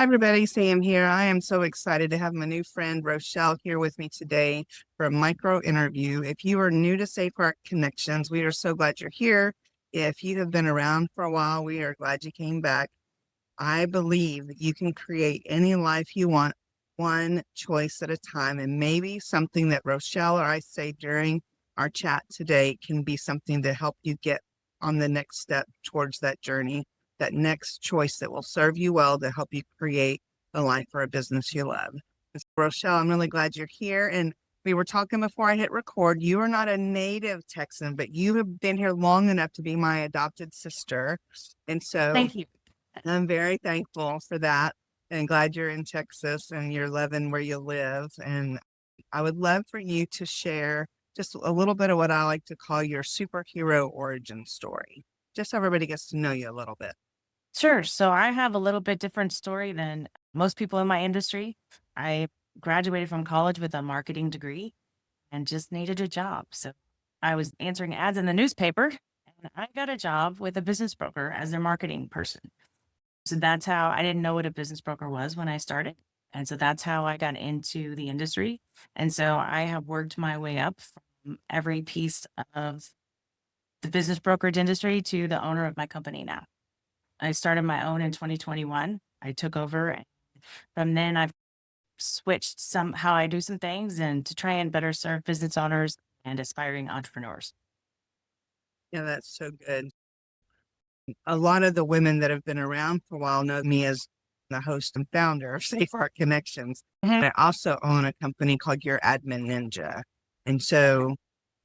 Hi, everybody. Sam here. I am so excited to have my new friend Rochelle here with me today for a micro interview. If you are new to Safeguard Connections, we are so glad you're here. If you have been around for a while, we are glad you came back. I believe that you can create any life you want, one choice at a time, and maybe something that Rochelle or I say during our chat today can be something to help you get on the next step towards that journey, that next choice that will serve you well to help you create a life or a business you love. And so, Rochelle, I'm really glad you're here. And we were talking before I hit record. You are not a native Texan, but you have been here long enough to be my adopted sister. And so Thank you. I'm very thankful for that and glad you're in Texas and you're loving where you live. And I would love for you to share just a little bit of what I like to call your superhero origin story, just so everybody gets to know you a little bit. Sure. So I have a little bit different story than most people in my industry. I graduated from college with a marketing degree and just needed a job. So I was answering ads in the newspaper and I got a job with a business broker as their marketing person. So that's how I didn't know what a business broker was when I started. And so that's how I got into the industry. And so I have worked my way up from every piece of the business brokerage industry to the owner of my company now. I started my own in 2021. I took over. And from then, I've switched some how I do some things and to try and better serve business owners and aspiring entrepreneurs. Yeah, that's so good. A lot of the women that have been around for a while know me as the host and founder of Safe Heart Connections. Mhm. I also own a company called Your Admin Ninja. And so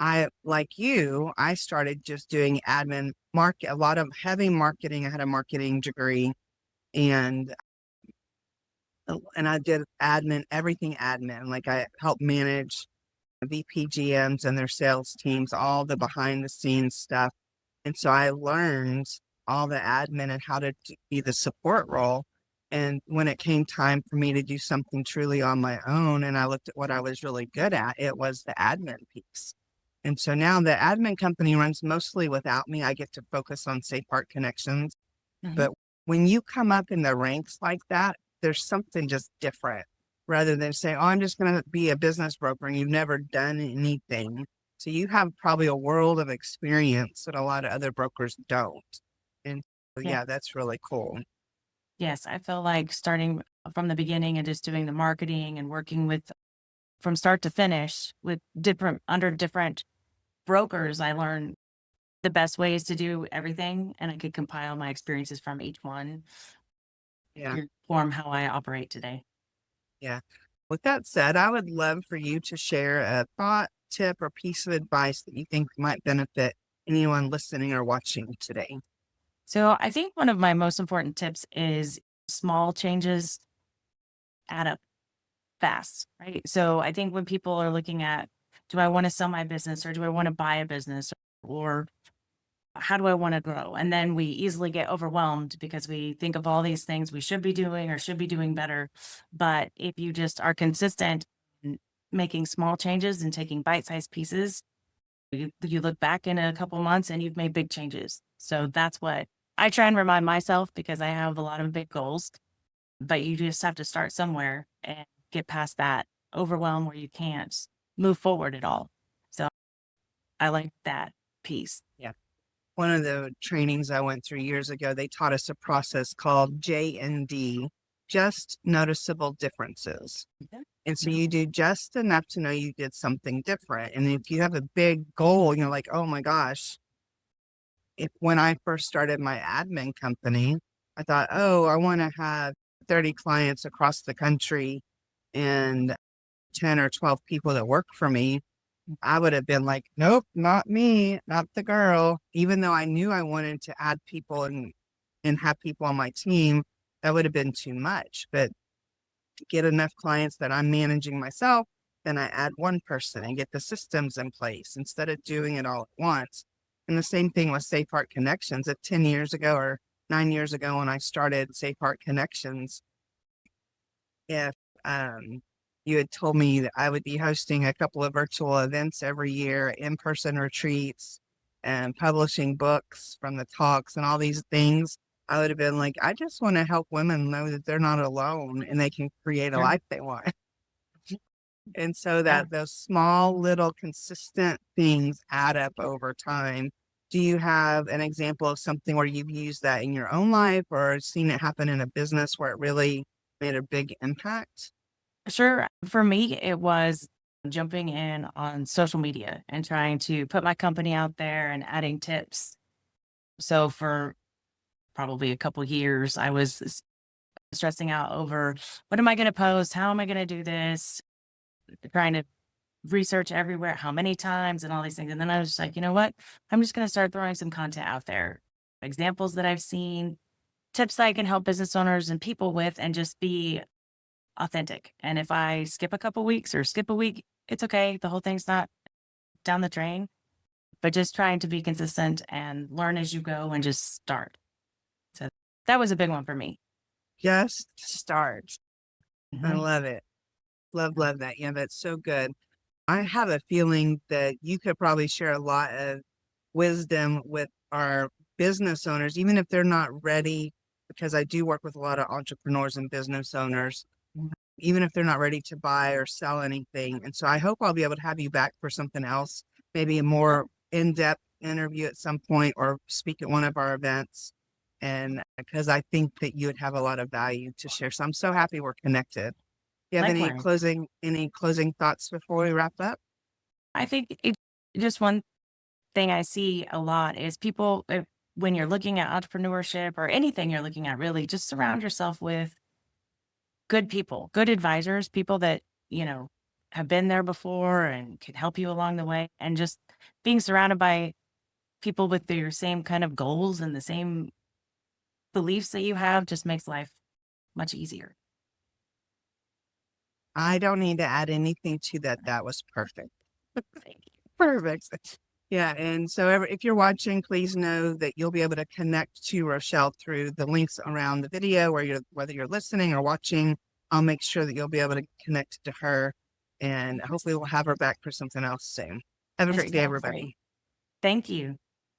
I, like you, I started just doing admin market, a lot of heavy marketing. I had a marketing degree and I did admin, everything admin. Like I helped manage VPGMs and their sales teams, all the behind the scenes stuff. And so I learned all the admin and how to be the support role. And when it came time for me to do something truly on my own, and I looked at what I was really good at, it was the admin piece. And so now the admin company runs mostly without me. I get to focus on Safe Heart Connections. Mhm. But when you come up in the ranks like that, there's something just different rather than saying, oh, I'm just going to be a business broker and you've never done anything. So you have probably a world of experience that a lot of other brokers don't. And so, yeah, Yes. that's really cool. Yes. I feel like starting from the beginning and just doing the marketing and working with from start to finish with different brokers, I learned the best ways to do everything. And I could compile my experiences from each one Yeah. to form how I operate today. Yeah. With that said, I would love for you to share a thought, tip, or piece of advice that you think might benefit anyone listening or watching today. So I think one of my most important tips is small changes add up fast, right? So I think when people are looking at, do I want to sell my business or do I want to buy a business or how do I want to grow? And then we easily get overwhelmed because we think of all these things we should be doing or should be doing better. But if you just are consistent in making small changes and taking bite-sized pieces, you look back in a couple months and you've made big changes. So that's what I try and remind myself because I have a lot of big goals, but you just have to start somewhere and get past that overwhelm where you can't move forward at all. So I like that piece. Yeah. One of the trainings I went through years ago, they taught us a process called J&D, just noticeable differences. Mhm. And so Mhm. you do just enough to know you did something different. And if you have a big goal, you're like, oh my gosh, if when I first started my admin company, I thought, oh, I want to have 30 clients across the country and 10 or 12 people that work for me. I would have been like, nope, not me, not the girl. Even though I knew I wanted to add people and have people on my team, that would have been too much. But to get enough clients that I'm managing myself, then I add one person and get the systems in place instead of doing it all at once. And the same thing with Safe Heart Connections. At 10 years ago or 9 years ago when I started Safe Heart Connections, if you had told me that I would be hosting a couple of virtual events every year, in-person retreats, and publishing books from the talks and all these things, I would have been like, I just want to help women know that they're not alone and they can create a Sure. life they want. And so Yeah. that those small, little, consistent things add up over time. Do you have an example of something where you've used that in your own life or seen it happen in a business where it really made a big impact? Sure. For me, it was jumping in on social media and trying to put my company out there and adding tips. So for probably a couple years, I was stressing out over what am I going to post? How am I going to do this? Trying to research everywhere, how many times and all these things. And then I was just like, you know what? I'm just going to start throwing some content out there, examples that I've seen, tips that I can help business owners and people with, and just be authentic. And if I skip a couple weeks or skip a week, it's okay. The whole thing's not down the drain, but just trying to be consistent and learn as you go and just start. So that was a big one for me. Just start. I Mhm. love it. Love that. Yeah, that's so good. I have a feeling that you could probably share a lot of wisdom with our business owners, even if they're not ready, because I do work with a lot of entrepreneurs and business owners, even if they're not ready to buy or sell anything. And so I hope I'll be able to have you back for something else, maybe a more in-depth interview at some point or speak at one of our events. And because I think that you would have a lot of value to share. So I'm so happy we're connected. Do you have Likewise. any closing thoughts before we wrap up? I think it just one thing I see a lot is people, when you're looking at entrepreneurship or anything you're looking at, really just surround yourself with good people, good advisors, people that, you know, have been there before and can help you along the way. And just being surrounded by people with your same kind of goals and the same beliefs that you have just makes life much easier. I don't need to add anything to that. That was perfect. Thank you. Perfect. Yeah, and so if you're watching, please know that you'll be able to connect to Rochelle through the links around the video whether you're listening or watching. I'll make sure that you'll be able to connect to her and hopefully we'll have her back for something else soon. Have a This great day, sounds great. everybody. Thank you.